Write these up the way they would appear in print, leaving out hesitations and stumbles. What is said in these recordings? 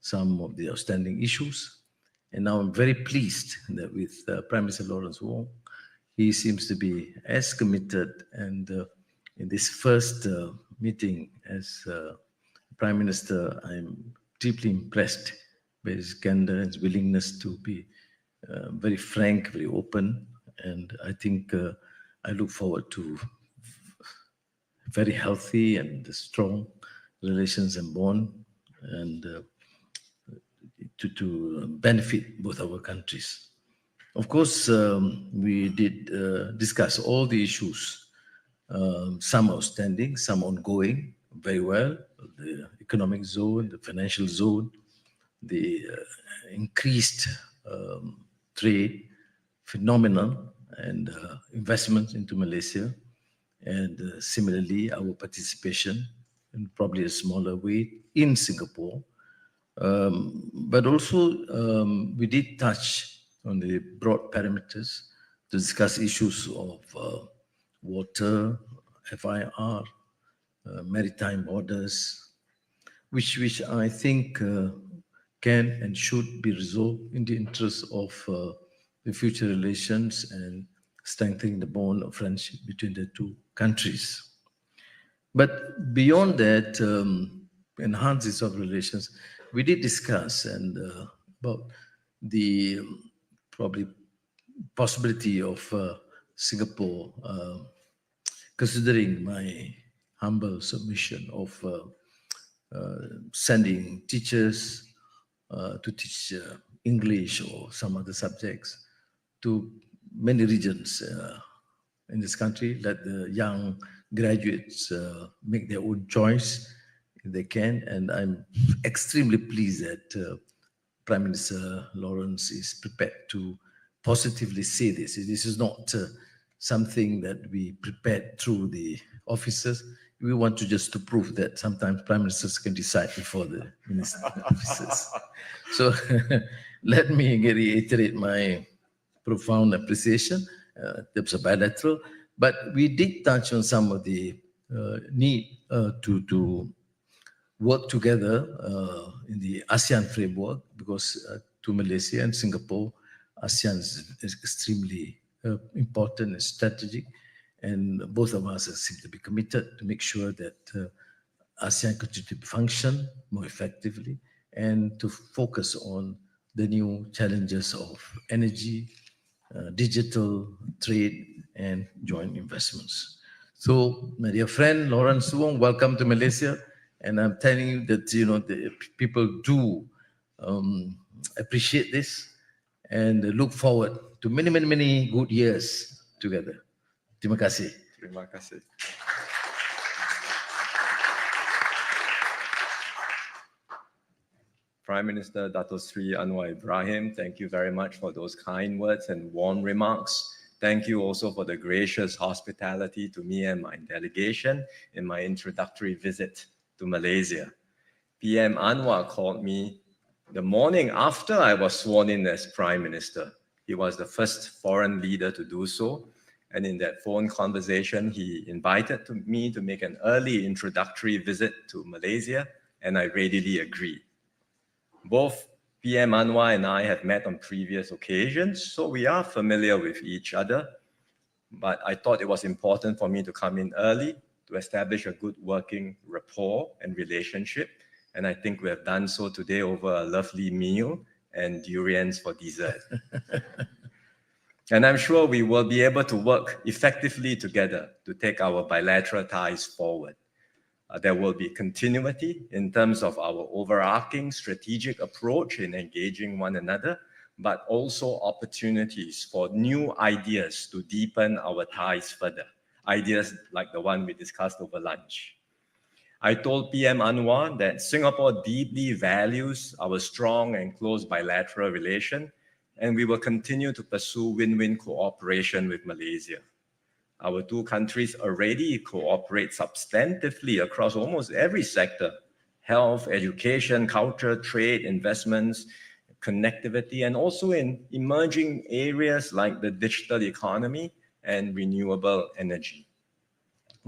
some of the outstanding issues. And now I'm very pleased that with Prime Minister Lawrence Wong, he seems to be as committed, and in this first meeting as Prime Minister, I'm deeply impressed by his candor and his willingness to be very frank, very open, and I think I look forward to very healthy and strong relations and bond, and to benefit both our countries. Of course, we did discuss all the issues, some outstanding, some ongoing, very well, the economic zone, the financial zone, the increased trade, phenomenal, and investments into Malaysia, and similarly, our participation in probably a smaller way in Singapore. But also, we did touch on the broad parameters to discuss issues of water, FIR, maritime borders, which I think can and should be resolved in the interest of the future relations and strengthening the bond of friendship between the two countries. But beyond that, enhances of relations, we did discuss about the probably possibility of Singapore considering my humble submission of sending teachers to teach English or some other subjects to many regions in this country. Let the young graduates make their own choice if they can. And I'm extremely pleased that Prime Minister Lawrence is prepared to positively say this. This is not something that we prepared through the officers. We want to just to prove that sometimes prime ministers can decide before the minister officers. So let me reiterate my profound appreciation in terms of bilateral. But we did touch on some of the need to work together in the ASEAN framework, because to Malaysia and Singapore, ASEAN is extremely important and strategic, and both of us seem to be committed to make sure that ASEAN continue to function more effectively and to focus on the new challenges of energy, digital, trade, and joint investments. So, my dear friend Lawrence Wong, welcome to Malaysia. And I'm telling you that the people do appreciate this and look forward to many, many, many good years together. Terima kasih. Terima kasih. Prime Minister Dato Sri Anwar Ibrahim, thank you very much for those kind words and warm remarks. Thank you also for the gracious hospitality to me and my delegation in my introductory visit to Malaysia. PM Anwar called me the morning after I was sworn in as Prime Minister. He was the first foreign leader to do so. And in that phone conversation, he invited me to make an early introductory visit to Malaysia, and I readily agreed. Both PM Anwar and I have met on previous occasions, so we are familiar with each other. But I thought it was important for me to come in early to establish a good working rapport and relationship. And I think we have done so today over a lovely meal and durians for dessert. And I'm sure we will be able to work effectively together to take our bilateral ties forward. There will be continuity in terms of our overarching strategic approach in engaging one another, but also opportunities for new ideas to deepen our ties further. Ideas like the one we discussed over lunch. I told PM Anwar that Singapore deeply values our strong and close bilateral relation, and we will continue to pursue win-win cooperation with Malaysia. Our two countries already cooperate substantively across almost every sector: health, education, culture, trade, investments, connectivity, and also in emerging areas like the digital economy and renewable energy.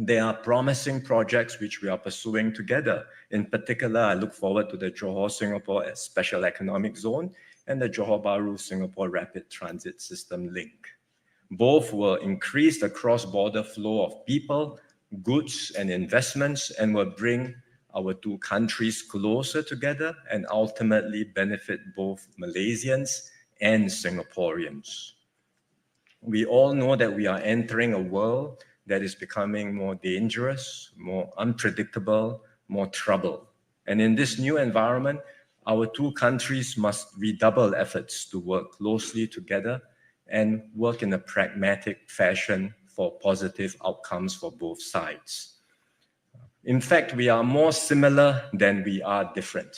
There are promising projects which we are pursuing together. In particular, I look forward to the Johor-Singapore Special Economic Zone and the Johor Bahru-Singapore Rapid Transit System link. Both will increase the cross-border flow of people, goods, and investments, and will bring our two countries closer together and ultimately benefit both Malaysians and Singaporeans. We all know that we are entering a world that is becoming more dangerous, more unpredictable, more troubled. And in this new environment, our two countries must redouble efforts to work closely together and work in a pragmatic fashion for positive outcomes for both sides. In fact, we are more similar than we are different.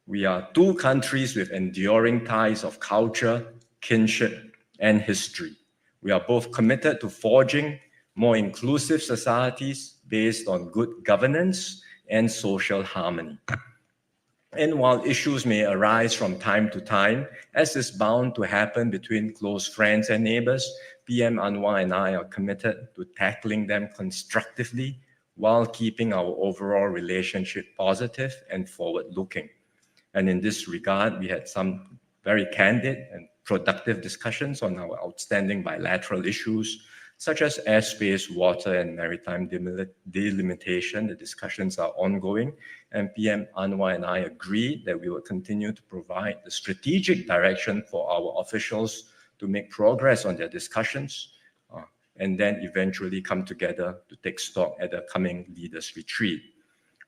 We are two countries with enduring ties of culture, kinship, and history. We are both committed to forging more inclusive societies based on good governance and social harmony. And while issues may arise from time to time, as is bound to happen between close friends and neighbors, PM Anwar and I are committed to tackling them constructively while keeping our overall relationship positive and forward-looking. And in this regard, we had some very candid and productive discussions on our outstanding bilateral issues, such as airspace, water, and maritime delimitation. The discussions are ongoing, and PM Anwar and I agree that we will continue to provide the strategic direction for our officials to make progress on their discussions, and then eventually come together to take stock at the coming leaders' retreat.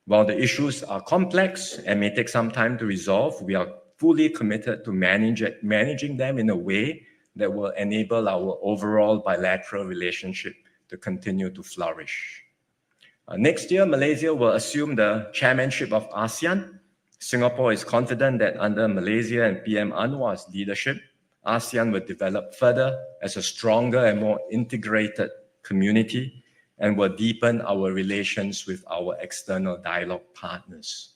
While the issues are complex and may take some time to resolve, we are fully committed to managing them in a way that will enable our overall bilateral relationship to continue to flourish. Next year, Malaysia will assume the chairmanship of ASEAN. Singapore is confident that under Malaysia and PM Anwar's leadership, ASEAN will develop further as a stronger and more integrated community and will deepen our relations with our external dialogue partners.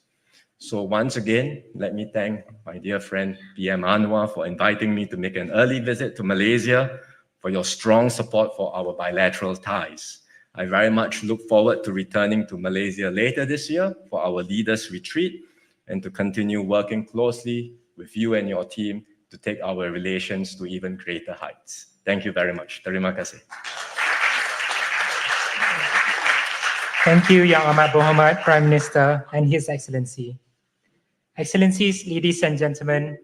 So once again, let me thank my dear friend PM Anwar for inviting me to make an early visit to Malaysia, for your strong support for our bilateral ties. I very much look forward to returning to Malaysia later this year for our leaders' retreat and to continue working closely with you and your team to take our relations to even greater heights. Thank you very much. Terima kasih. Thank you, Yang Amat Berhormat Prime Minister and His Excellency. Excellencies, ladies and gentlemen,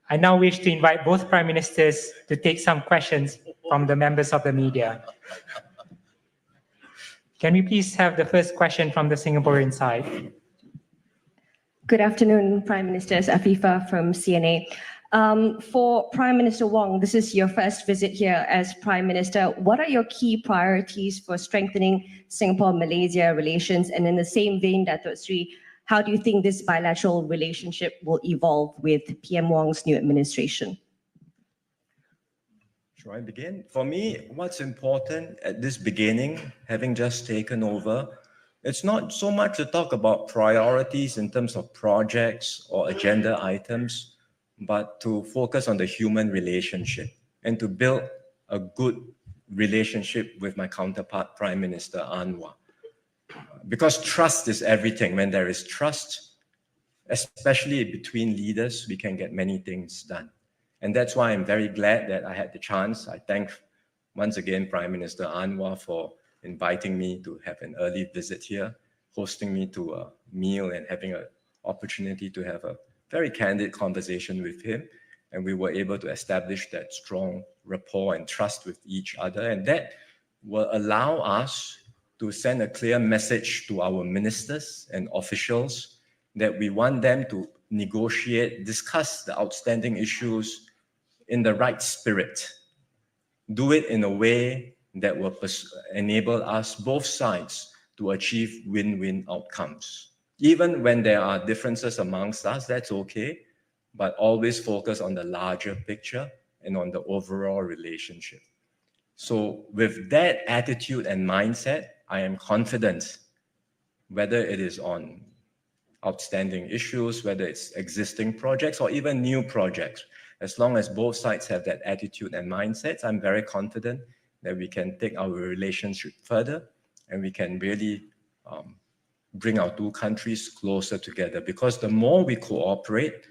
I now wish to invite both Prime Ministers to take some questions from the members of the media. Can we please have the first question from the Singaporean side? Good afternoon, Prime Ministers. Afifa from CNA. For Prime Minister Wong, this is your first visit here as Prime Minister. What are your key priorities for strengthening Singapore-Malaysia relations? And in the same vein, Dato' Sri, how do you think this bilateral relationship will evolve with PM Wong's new administration? Shall I begin? For me, what's important at this beginning, having just taken over, it's not so much to talk about priorities in terms of projects or agenda items, but to focus on the human relationship and to build a good relationship with my counterpart, Prime Minister Anwar. Because trust is everything. When there is trust, especially between leaders, we can get many things done. And that's why I'm very glad that I had the chance. I thank once again Prime Minister Anwar for inviting me to have an early visit here, hosting me to a meal and having an opportunity to have a very candid conversation with him. And we were able to establish that strong rapport and trust with each other. And that will allow us to send a clear message to our ministers and officials that we want them to negotiate, discuss the outstanding issues in the right spirit. Do it in a way that will enable us, both sides, to achieve win-win outcomes. Even when there are differences amongst us, that's okay, but always focus on the larger picture and on the overall relationship. So with that attitude and mindset, I am confident, whether it is on outstanding issues, whether it's existing projects or even new projects, as long as both sides have that attitude and mindset, I'm very confident that we can take our relationship further and we can really bring our two countries closer together. Because the more we cooperate,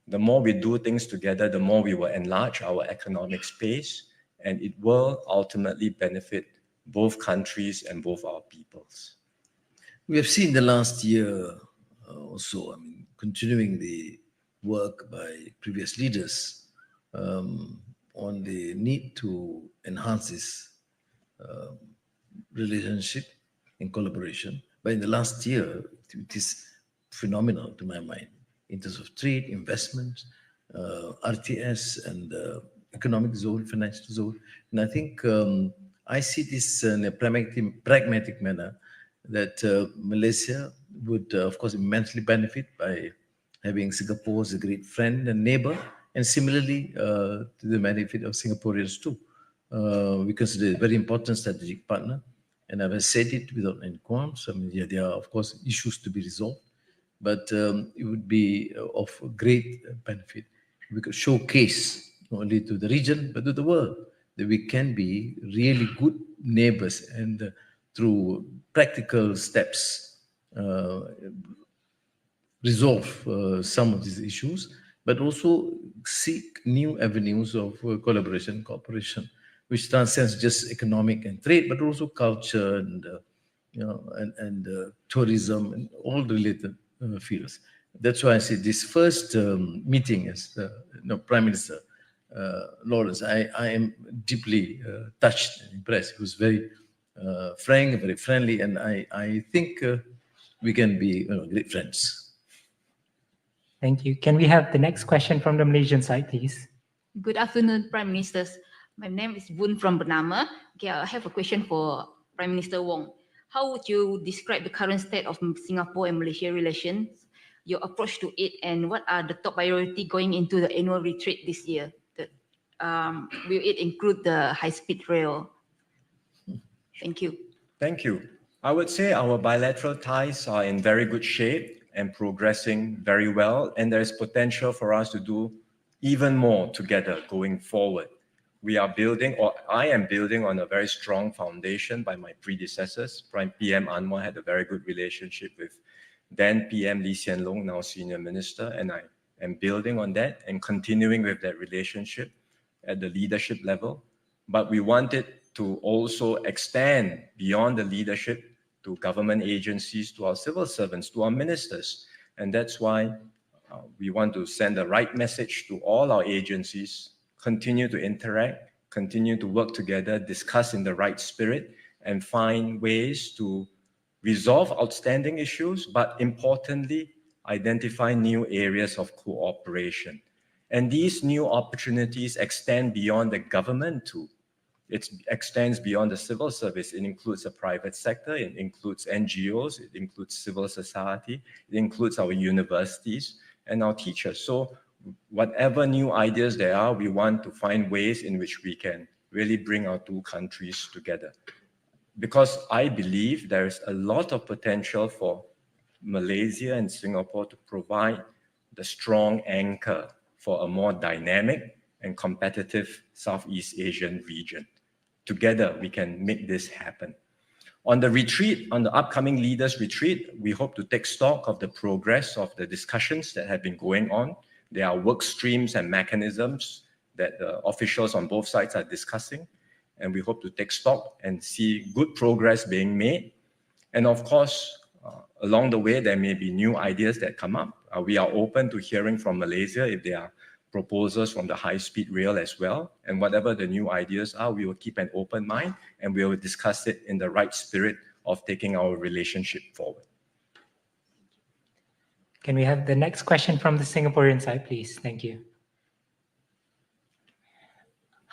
the more we do things together, the more we will enlarge our economic space, and it will ultimately benefit both countries and both our peoples. We have seen the last year also, continuing the work by previous leaders on the need to enhance this relationship and collaboration. But in the last year, it is phenomenal to my mind in terms of trade, investment, RTS, and economic zone, financial zone. And I think I see this in a pragmatic manner that Malaysia would, of course, immensely benefit by having Singapore as a great friend and neighbor, and similarly to the benefit of Singaporeans too. We consider it a very important strategic partner, and I've said it without any qualms. There are, of course, issues to be resolved, but it would be of great benefit. We could showcase not only to the region, but to the world, that we can be really good neighbors, and through practical steps, resolve some of these issues, but also seek new avenues of collaboration and cooperation, which transcends just economic and trade, but also culture and tourism and all related fields. That's why I say this first meeting as Prime Minister Lawrence, I am deeply touched and impressed. He was very frank, very friendly, and I think we can be great friends. Thank you. Can we have the next question from the Malaysian side, please? Good afternoon, Prime Ministers. My name is Woon from Bernama. Okay, I have a question for Prime Minister Wong. How would you describe the current state of Singapore and Malaysia relations, your approach to it, and what are the top priority going into the annual retreat this year? Will it include the high-speed rail? Thank you. Thank you. I would say our bilateral ties are in very good shape and progressing very well, and there's potential for us to do even more together going forward. We are building, or I am building, on a very strong foundation by my predecessors. PM Anwar had a very good relationship with then PM Lee Hsien Loong, now Senior Minister, and I am building on that and continuing with that relationship at the leadership level. But we wanted to also extend beyond the leadership to government agencies, to our civil servants, to our ministers. And that's why we want to send the right message to all our agencies, continue to interact, continue to work together, discuss in the right spirit, and find ways to resolve outstanding issues, but importantly, identify new areas of cooperation. And these new opportunities extend beyond the government too. It extends beyond the civil service. It includes the private sector, it includes NGOs, it includes civil society, it includes our universities and our teachers. So whatever new ideas there are, we want to find ways in which we can really bring our two countries together. Because I believe there is a lot of potential for Malaysia and Singapore to provide the strong anchor for a more dynamic and competitive Southeast Asian region. Together, we can make this happen. On the retreat, on the upcoming leaders retreat, we hope to take stock of the progress of the discussions that have been going on. There are work streams and mechanisms that the officials on both sides are discussing, and we hope to take stock and see good progress being made. And of course, along the way, there may be new ideas that come up. We are open to hearing from Malaysia if there are proposals from the high-speed rail as well. And whatever the new ideas are, we will keep an open mind and we will discuss it in the right spirit of taking our relationship forward. Can we have the next question from the Singaporean side, please? Thank you.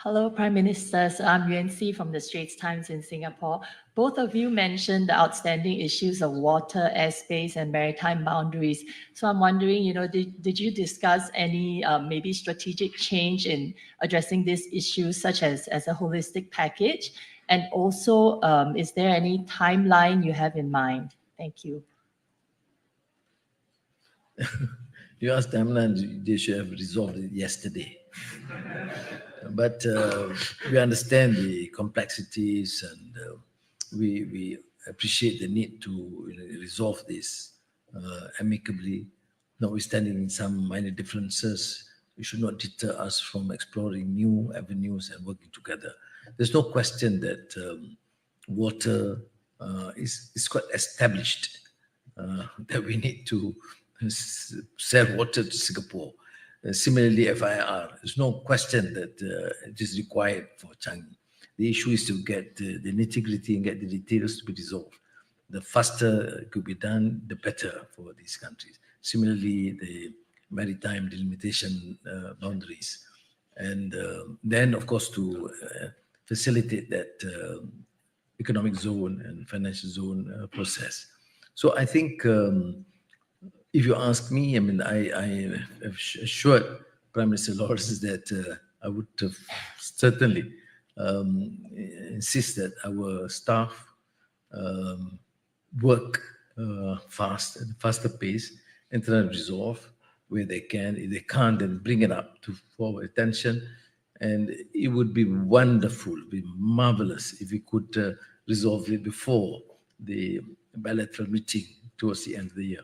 Hello, Prime Ministers. I'm Yuan Si from the Straits Times in Singapore. Both of you mentioned the outstanding issues of water, airspace, and maritime boundaries. So I'm wondering, did you discuss any maybe strategic change in addressing these issues, such as a holistic package? And also, is there any timeline you have in mind? Thank you. You asked timeline, they should have resolved it yesterday. But we understand the complexities, and we appreciate the need to resolve this amicably, notwithstanding some minor differences. It should not deter us from exploring new avenues and working together. There's no question that water is quite established, that we need to sell water to Singapore. Similarly, FIR, there's no question that it is required for Changi. The issue is to get the nitty-gritty and get the details to be resolved. The faster it could be done, the better for these countries. Similarly, the maritime delimitation boundaries. And then, of course, to facilitate that economic zone and financial zone process. So I think if you ask me, I mean, I have assured Prime Minister Lawrence that I would certainly insist that our staff work fast, at a faster pace, and try to resolve where they can. If they can't, then bring it up to forward attention. And it would be wonderful, be marvelous if we could resolve it before the bilateral meeting towards the end of the year.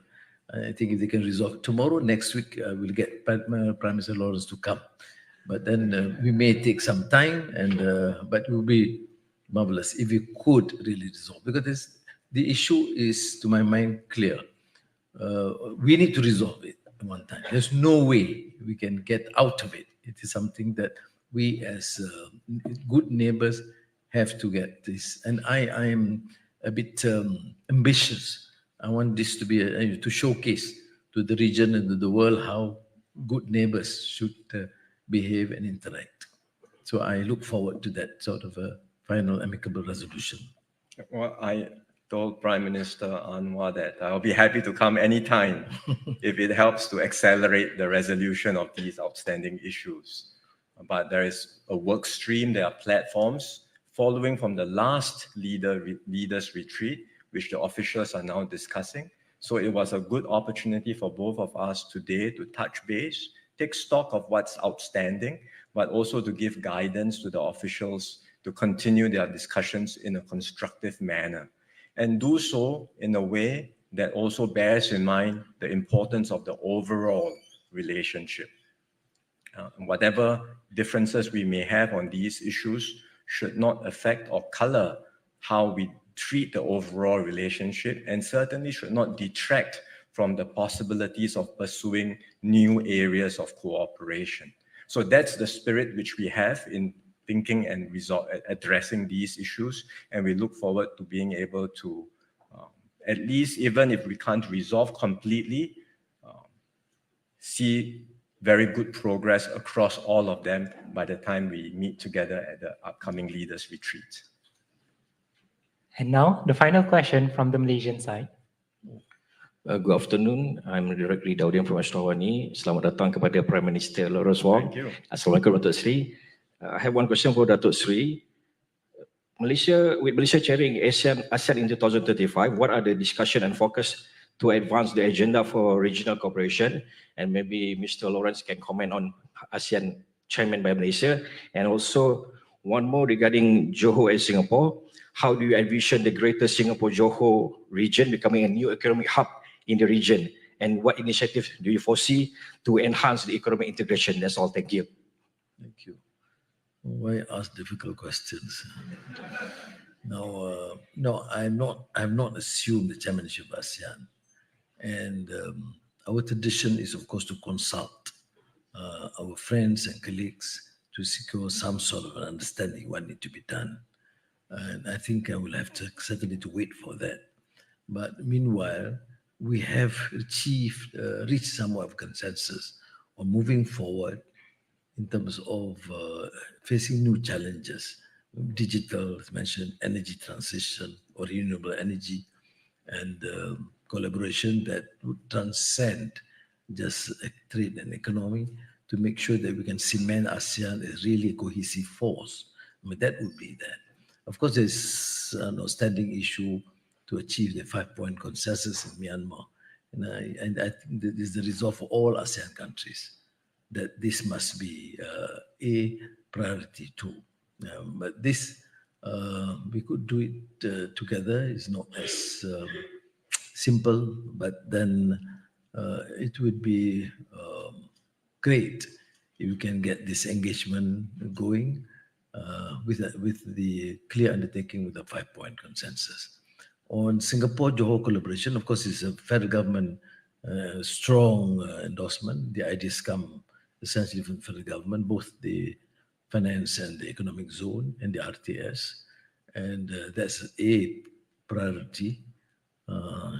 I think if they can resolve it tomorrow, next week, we'll get Prime Minister Lawrence to come. But then we may take some time, but it will be marvelous if we could really resolve. Because the issue is, to my mind, clear. We need to resolve it at one time. There's no way we can get out of it. It is something that we as good neighbors have to get this. And I am a bit ambitious. I want this to be to showcase to the region and to the world how good neighbors should behave and interact. So I look forward to that sort of a final amicable resolution. Well, I told Prime Minister Anwar that I'll be happy to come anytime if it helps to accelerate the resolution of these outstanding issues. But there is a work stream, there are platforms following from the last leaders retreat, which the officials are now discussing. So it was a good opportunity for both of us today to touch base, take stock of what's outstanding, but also to give guidance to the officials to continue their discussions in a constructive manner, and do so in a way that also bears in mind the importance of the overall relationship. Whatever differences we may have on these issues should not affect or color how we treat the overall relationship, and certainly should not detract from the possibilities of pursuing new areas of cooperation. So that's the spirit which we have in thinking and addressing these issues, and we look forward to being able to, at least even if we can't resolve completely, see very good progress across all of them by the time we meet together at the upcoming leaders retreat. And now the final question from the Malaysian side. Good afternoon. I'm Director Daudian from Ashtawani. Selamat datang kepada Prime Minister Lawrence Wong. Thank you. Assalamualaikum Datuk Seri. I have one question for Datuk Seri. With Malaysia chairing ASEAN in 2035, what are the discussion and focus to advance the agenda for regional cooperation? And maybe Mr. Lawrence can comment on ASEAN chairman by Malaysia. And also one more regarding Johor and Singapore. How do you envision the greater Singapore-Johor region becoming a new economic hub in the region? And what initiatives do you foresee to enhance the economic integration? That's all. Thank you. Thank you. Why ask difficult questions? No, I'm not assumed the chairmanship of ASEAN. And our tradition is, of course, to consult our friends and colleagues to secure some sort of an understanding what needs to be done. And I think I will have to certainly to wait for that. But meanwhile, we have reached somewhat of consensus on moving forward in terms of facing new challenges, digital, as mentioned, energy transition or renewable energy, and collaboration that would transcend just trade and economy to make sure that we can cement ASEAN as really a cohesive force. I mean, that would be that. Of course, there's an outstanding issue to achieve the 5-point consensus in Myanmar. And I think that is the resolve for all ASEAN countries, that this must be a priority too. But this we could do it together. It's not as simple, but then it would be great if we can get this engagement going with the clear undertaking with a 5-point consensus. On Singapore-Johor collaboration, of course, it's a federal government strong endorsement. The ideas come essentially from the federal government, both the finance and the economic zone and the RTS. And that's a priority.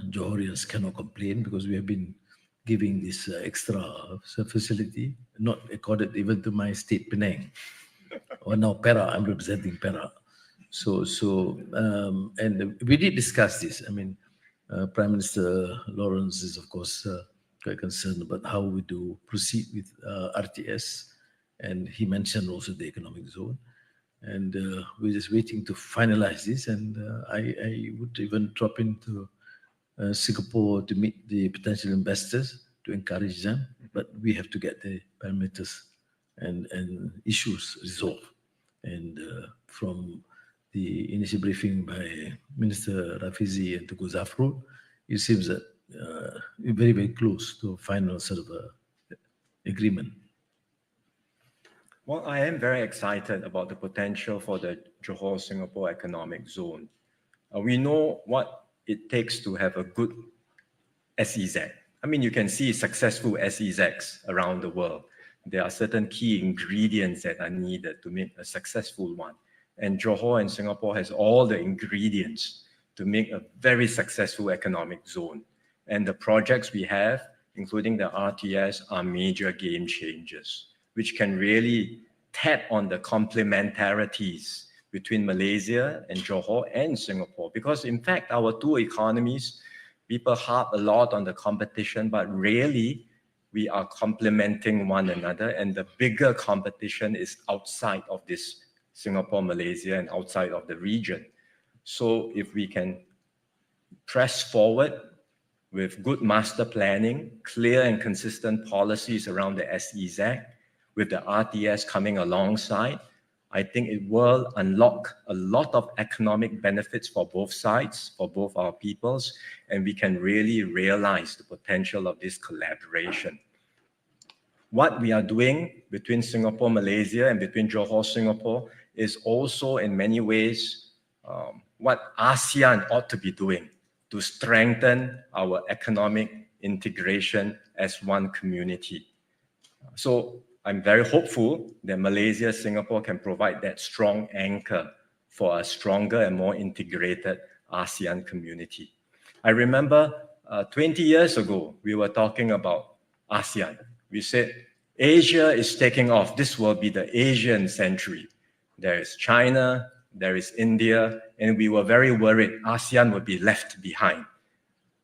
Johorians cannot complain because we have been giving this extra facility, not accorded even to my state Penang. Or now Perak, I'm representing Perak. And we did discuss this. I mean, Prime Minister Lawrence is, of course, quite concerned about how we do proceed with RTS. And he mentioned also the economic zone. And we're just waiting to finalize this. And I would even drop into Singapore to meet the potential investors to encourage them. But we have to get the parameters and issues resolved. And from the initial briefing by Minister Rafizi and Tugu Zafrul, it seems that we're very, very close to a final sort of agreement. Well, I am very excited about the potential for the Johor-Singapore Economic Zone. We know what it takes to have a good SEZ. I mean, you can see successful SEZs around the world. There are certain key ingredients that are needed to make a successful one. And Johor and Singapore has all the ingredients to make a very successful economic zone. And the projects we have, including the RTS, are major game changers, which can really tap on the complementarities between Malaysia and Johor and Singapore. Because in fact, our two economies, people harp a lot on the competition, but really we are complementing one another. And the bigger competition is outside of this Singapore, Malaysia, and outside of the region. So if we can press forward with good master planning, clear and consistent policies around the SEZ, with the RTS coming alongside, I think it will unlock a lot of economic benefits for both sides, for both our peoples, and we can really realize the potential of this collaboration. What we are doing between Singapore, Malaysia, and between Johor, Singapore is also in many ways what ASEAN ought to be doing to strengthen our economic integration as one community. So I'm very hopeful that Malaysia, Singapore can provide that strong anchor for a stronger and more integrated ASEAN community. I remember 20 years ago, we were talking about ASEAN. We said, Asia is taking off. This will be the Asian century. There is China, there is India, and we were very worried ASEAN would be left behind.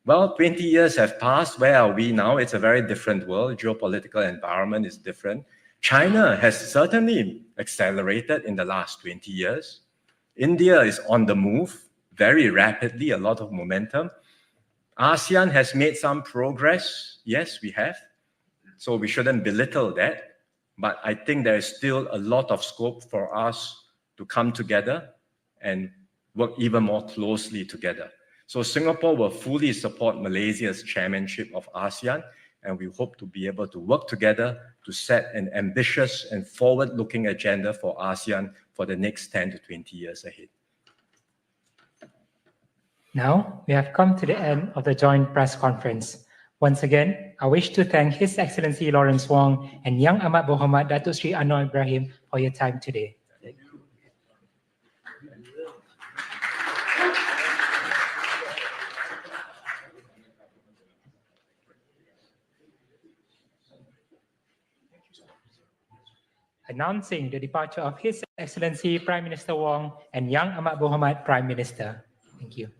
Well, 20 years have passed. Where are we now? It's a very different world. Geopolitical environment is different. China has certainly accelerated in the last 20 years. India is on the move very rapidly, a lot of momentum. ASEAN has made some progress. Yes, we have. So we shouldn't belittle that. But I think there is still a lot of scope for us to come together and work even more closely together. So Singapore will fully support Malaysia's chairmanship of ASEAN, and we hope to be able to work together to set an ambitious and forward-looking agenda for ASEAN for the next 10 to 20 years ahead. Now, we have come to the end of the joint press conference. Once again, I wish to thank His Excellency Lawrence Wong and Yang Amat Berhormat Datuk Seri Anwar Ibrahim for your time today. Announcing the departure of His Excellency Prime Minister Wong and Yang Amat Berhormat Prime Minister. Thank you.